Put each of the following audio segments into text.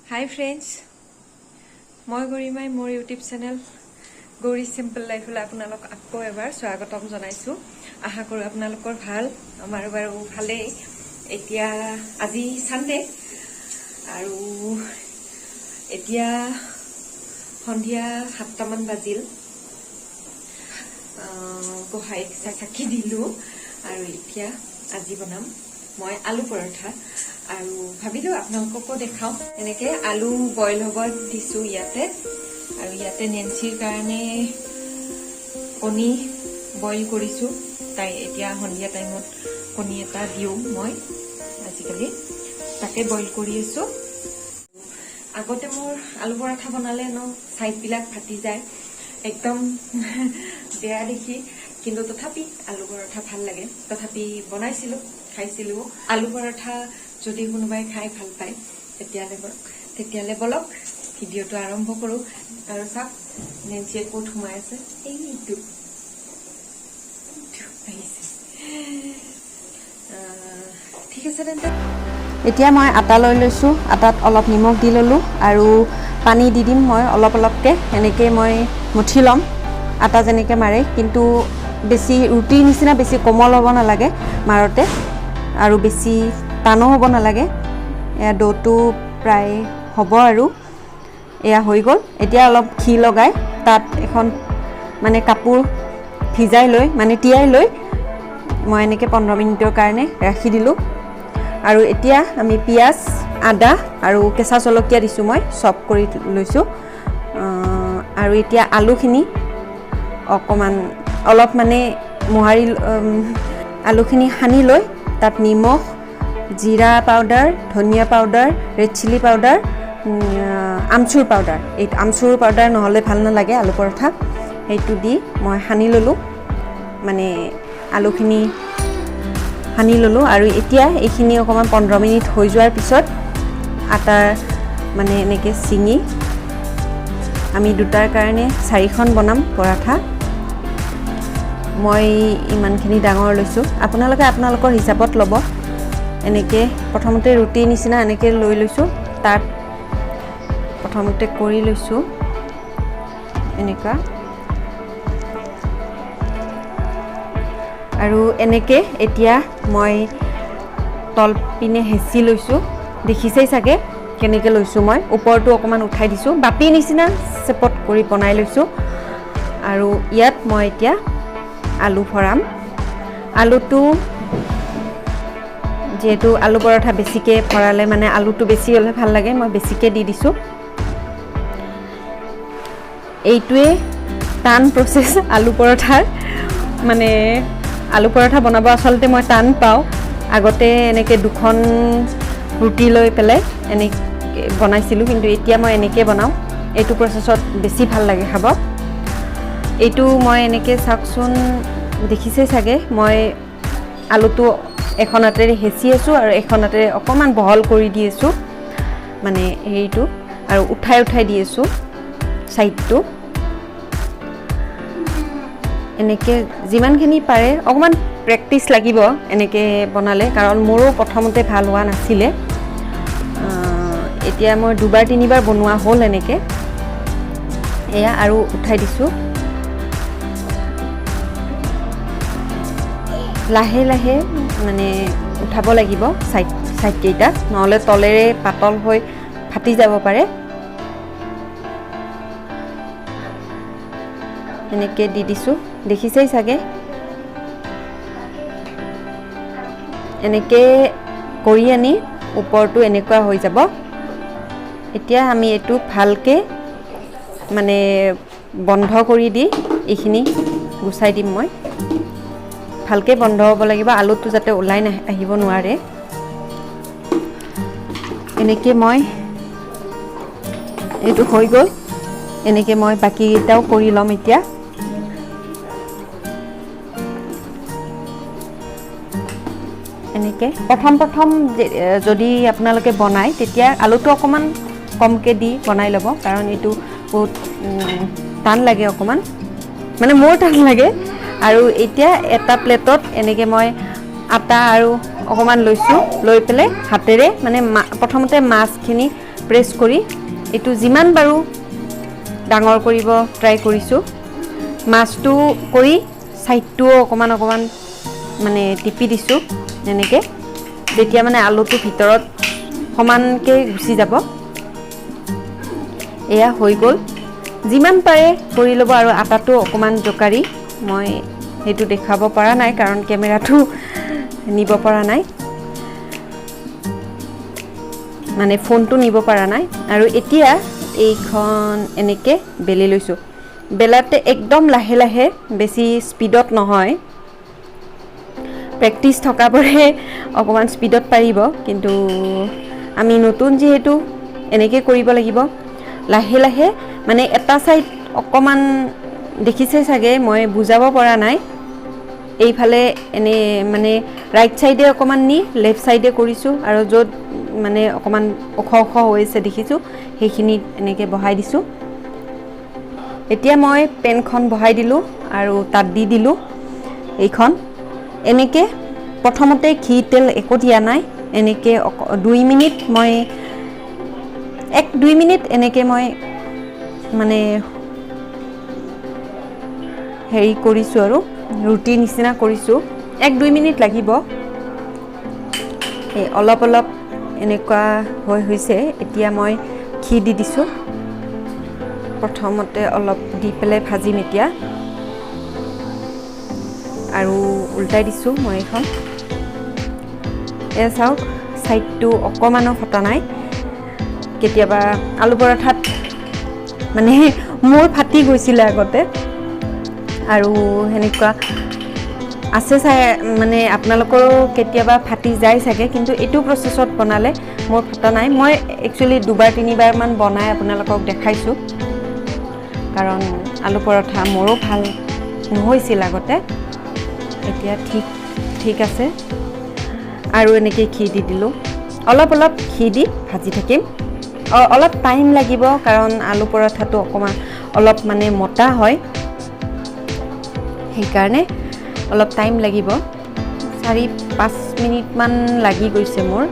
Hi friends, মই গৰিমাই মোৰ YouTube channel Gauri simple লাইফলৈ আপোনালোক আকৌ এবাৰ স্বাগতম জনাইছো। আশা কৰো আপোনালোকৰ ভাল, আমাৰ বাৰু ভালেই। এতিয়া আজি সানডে আৰু এতিয়া সন্ধিয়া 7টা মান বাজিল। গোহাইক চাকি দিলো আৰু এতিয়া আজি বনাম মই আলু পৰঠা আৰু ভাবিলো আপোনালোককো দেখাও। এনেকে আলু বইল হ'ব দিছো ইয়াতে, আৰু ইয়াতে নেন্সিৰ কাৰণে কণী বইল কৰিছো। তাই এতিয়া সন্ধিয়া টাইমত কণী এটা দিও মই আজিকালি, তাকে বইল কৰি আছো। আগতে মোৰ আলু পৰঠা বনালে সাইডবিলাক ফাটি যায়, একদম বেয়া দেখি, কিন্তু তথাপি আলু পৰঠা ভাল লাগে। তথাপি বনাইছিলো, খাইছিলো। আলু পৰঠা যদি কোনোবাই খাই ভাল পায় তেতিয়ালে বলক ভিডিঅ'টো আৰম্ভ কৰো। আৰু চাওক নেন্সিয়ে ক'ত সোমাই আছে, এইটো আহিছে। ঠিক আছে তেন্তে এতিয়া মই আটা লৈ লৈছোঁ। আটাত অলপ নিমখ দি ল'লোঁ আৰু পানী দি দিম মই অলপ অলপকৈ। এনেকৈ মই মুঠি ল'ম, আটা যেনেকৈ মাৰে, কিন্তু বেছি ৰুটিৰ নিচিনা বেছি কোমল হ'ব নালাগে মাৰোঁতে, আৰু বেছি টানো হ'ব নালাগে। এয়া ডোটো প্ৰায় হ'ব আৰু এয়া হৈ গ'ল। এতিয়া অলপ ঘি লগাই তাত এখন মানে কাপোৰ ভিজাই লৈ মানে তিয়াই লৈ মই এনেকৈ 15 মিনিটৰ কাৰণে ৰাখি দিলোঁ। আৰু এতিয়া আমি পিঁয়াজ, আদা আৰু কেঁচা জলকীয়া দিছোঁ, মই চপ কৰি লৈছোঁ। আৰু এতিয়া আলুখিনি অলপ মানে মোহাৰি আলুখিনি সানি লৈ তাত নিমখ, জিৰা পাউডাৰ, ধনিয়া পাউডাৰ, ৰেড চিলি পাউডাৰ, আমচুৰ পাউডাৰ, এই আমচুৰ পাউডাৰ নহ'লে ভাল নালাগে আলু পৰঠা, সেইটো দি মই সানি ল'লোঁ, মানে আলুখিনি সানি ল'লোঁ। আৰু এতিয়া এইখিনি অকণমান 15 মিনিট হৈ যোৱাৰ পিছত আটাৰ মানে এনেকৈ ছিঙি আমি দুটাৰ কাৰণে 4খন বনাম পৰঠা। মই ইমানখিনি ডাঙৰ লৈছোঁ, আপোনালোকে আপোনালোকৰ হিচাপত ল'ব। এনেকৈ প্ৰথমতে ৰুটিৰ নিচিনা এনেকৈ লৈ লৈছোঁ, তাত প্ৰথমতে কৰি লৈছোঁ এনেকুৱা, আৰু এনেকৈ এতিয়া মই তল পিনে হেঁচি লৈছোঁ। দেখিছেই চাগে কেনেকৈ লৈছোঁ মই। ওপৰটো অকণমান উঠাই দিছোঁ, বাতিৰ নিচিনা চেপত কৰি বনাই লৈছোঁ। আৰু ইয়াত মই এতিয়া আলু ভৰাম। আলুটো যিহেতু আলু পৰঠা বেছিকৈ ভৰালে মানে আলুটো বেছি হ'লে ভাল লাগে, মই বেছিকৈ দি দিছোঁ। এইটোৱে টান প্ৰচেছ আলু পৰঠাৰ, মানে আলু পৰঠা বনাব আচলতে মই টান পাওঁ। আগতে এনেকৈ 2খন ৰুটি লৈ পেলাই এনেকৈ বনাইছিলোঁ, কিন্তু এতিয়া মই এনেকৈ বনাওঁ। এইটো প্ৰচেছত বেছি ভাল লাগে খাব। এইটো মই এনেকৈ চাওকচোন, দেখিছেই চাগে মই আলুটো এখন হাতেৰে হেঁচি আছোঁ আৰু এখন হাতেৰে অকণমান বহল কৰি দি আছোঁ, মানে হেৰিটো, আৰু উঠাই উঠাই দি আছোঁ ছাইডটো। এনেকৈ যিমানখিনি পাৰে অকণমান প্ৰেক্টিচ লাগিব এনেকৈ বনালে, কাৰণ মোৰো প্ৰথমতে ভাল হোৱা নাছিলে। এতিয়া মই 2-3বাৰ বনোৱা হ'ল এনেকৈ। এয়া আৰু উঠাই দিছোঁ। লাহে লাহে মানে উঠাব লাগিব ছাইডকেইটা, নহ'লে তলেৰে পাতল হৈ ফাটি যাব পাৰে। এনেকৈ দি দিছোঁ, দেখিছেই চাগে। এনেকৈ কৰি আনি ওপৰটো এনেকুৱা হৈ যাব। এতিয়া আমি এইটো ভালকৈ মানে বন্ধ কৰি দি এইখিনি গুচাই দিম মই। ভালকৈ বন্ধ হ'ব লাগিব, আলুটো যাতে ওলাই আহিব নোৱাৰে। এনেকৈ মই এইটো হৈ গ'ল। এনেকৈ মই বাকীকেইটাও কৰি ল'ম এতিয়া। এনেকৈ প্ৰথম যদি আপোনালোকে বনায় তেতিয়া আলুটো অকণমান কমকৈ দি বনাই ল'ব, কাৰণ এইটো বহুত টান লাগে অকণমান, মানে মোৰ টান লাগে। আৰু এতিয়া এটা প্লেটত এনেকৈ মই আটা আৰু অকণমান লৈছোঁ, লৈ পেলাই হাতেৰে মানে প্ৰথমতে মাছখিনি প্ৰেছ কৰি এইটো যিমান পাৰোঁ ডাঙৰ কৰিব ট্ৰাই কৰিছোঁ। মাছটো কৰি ছাইডটোও অকণমান মানে টিপি দিছোঁ এনেকৈ, যেতিয়া মানে আলুটো ভিতৰত সমানকৈ গুচি যাব। এয়া হৈ গ'ল। যিমান পাৰে কৰি ল'ব, আৰু আটাটো অকণমান জোকাৰি, মই সেইটো দেখাব পৰা নাই কাৰণ কেমেৰাটো নিব পৰা নাই, মানে ফোনটো নিব পৰা নাই। আৰু এতিয়া এইখন এনেকৈ বেলি লৈছোঁ। বেলাতে একদম লাহে লাহে, বেছি স্পীডত নহয়। প্ৰেক্টিচ থকাবোৰে অকণমান স্পীডত পাৰিব, কিন্তু আমি নতুন যিহেতু এনেকৈ কৰিব লাগিব লাহে লাহে। মানে এটা ছাইড অকণমান দেখিছে চাগে, মই বুজাব পৰা নাই। এইফালে এনেই মানে ৰাইট ছাইডে অকণমান নি লেফ্ট ছাইডে কৰিছোঁ, আৰু য'ত মানে অকণমান ওখ হৈছে দেখিছোঁ সেইখিনিত এনেকৈ বহাই দিছোঁ। এতিয়া মই পেনখন বহাই দিলোঁ আৰু তাত দি দিলোঁ এইখন। এনেকৈ প্ৰথমতে ঘি তেল একো দিয়া নাই, এনেকৈ 2 মিনিট মই 1-2 মিনিট এনেকৈ মই মানে হেৰি কৰিছোঁ, আৰু ৰুটি নিচিনা কৰিছোঁ। 1-2 মিনিট লাগিব। এই অলপ এনেকুৱা হৈছে। এতিয়া মই ঘি দি দিছোঁ। প্ৰথমতে অলপ দি পেলাই ভাজিম এতিয়া, আৰু উল্টাই দিছোঁ মই এইখন। এয়া চাওক, ছাইডটো অকণমানো ফটা নাই। কেতিয়াবা আলু পৰঠাত মানে মোৰ ফাটি গৈছিলে আগতে, আৰু সেনেকুৱা আছে চাই, মানে আপোনালোকৰো কেতিয়াবা ফাটি যায় চাগে, কিন্তু এইটো প্ৰচেছত বনালে মোৰ ফটা নাই। মই একচুৱেলি 2-3বাৰমান বনাই আপোনালোকক দেখাইছোঁ, কাৰণ আলু পৰঠা মোৰো ভাল নহৈছিল আগতে। এতিয়া ঠিক আছে। আৰু এনেকৈ ঘি দি দিলোঁ। অলপ ঘি দি ভাজি থাকিম। অলপ টাইম লাগিব, কাৰণ আলু পৰঠাটো অলপ মানে মোটা হয়, সেইকাৰণে অলপ টাইম লাগিব। 4-5 মিনিটমান লাগি গৈছে মোৰ।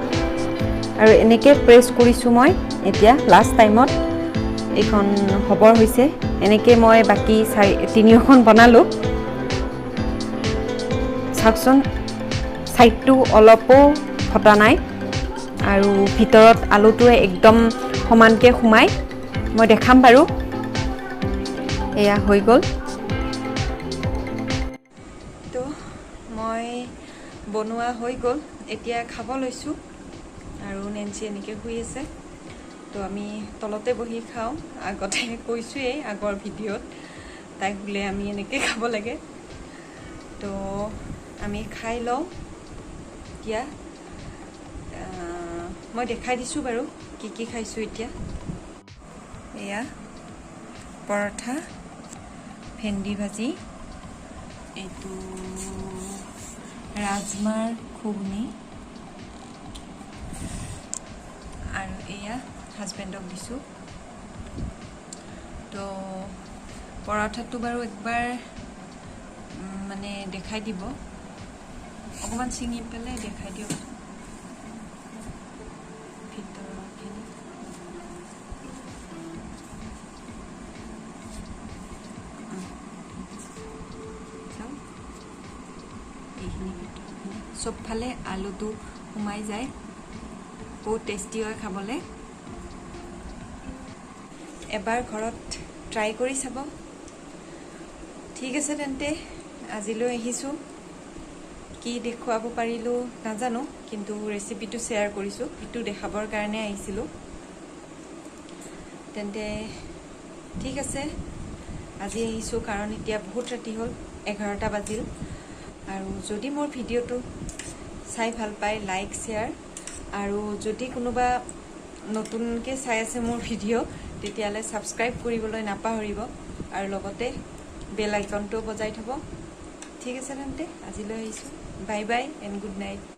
আৰু এনেকৈ প্ৰেছ কৰিছোঁ মই এতিয়া লাষ্ট টাইমত। এইখন হ'বৰ হৈছে। এনেকৈ মই বাকী 3খন বনালোঁ। চাওকচোন, ছাইডটো অলপো ফটা নাই, আৰু ভিতৰত আলুটোৱে একদম সমানকৈ সোমাই। মই দেখাম বাৰু। এয়া হৈ গ'ল। তো মই বনোৱা হৈ গ'ল। এতিয়া খাব লৈছোঁ, আৰু নেন্সি এনেকৈ শুই আছে। তো আমি তলতে বহি খাওঁ। আগতে কৈছোঁৱেই আগৰ ভিডিঅ'ত, তাই শুলে আমি এনেকৈ খাব লাগে। তো আমি খাই লওঁ এতিয়া। মই দেখাই দিছোঁ বাৰু কি খাইছোঁ এতিয়া। এয়া পৰঠা, ভেন্দি ভাজি, এইটো ৰাজমাৰ ঘুগনি, আৰু এয়া হাজবেণ্ডক দিছোঁ। তো পৰঠাটো বাৰু একবাৰ মানে দেখাই দিব, অকণমান ছিঙি পেলাই দেখাই দিয়ক ভিতৰখিনি। এইখিনি ভিতৰখিনি চবফালে আলুটো সোমাই যায়, বহুত টেষ্টি হয় খাবলৈ। এবাৰ ঘৰত ট্ৰাই কৰি চাব। ঠিক আছে তেন্তে, আজিলৈ আহিছোঁ। কি দেখুৱাব পাৰিলোঁ নাজানো, কিন্তু ৰেচিপিটো শ্বেয়াৰ কৰিছোঁ। সেইটো দেখাবৰ কাৰণে আহিছিলোঁ। তেন্তে ঠিক আছে, আজি আহিছোঁ কাৰণ এতিয়া বহুত ৰাতি হ'ল, 11টা বাজিল। আৰু যদি মোৰ ভিডিঅ'টো চাই ভাল পায়, লাইক শ্বেয়াৰ, আৰু যদি কোনোবা নতুনকৈ চাই আছে মোৰ ভিডিঅ', তেতিয়াহ'লে ছাবস্ক্ৰাইব কৰিবলৈ নাপাহৰিব, আৰু লগতে বেল আইকনটো বজাই থ'ব। ঠিক আছে তেন্তে, আজিলৈ আহিছোঁ। Bye bye and good night.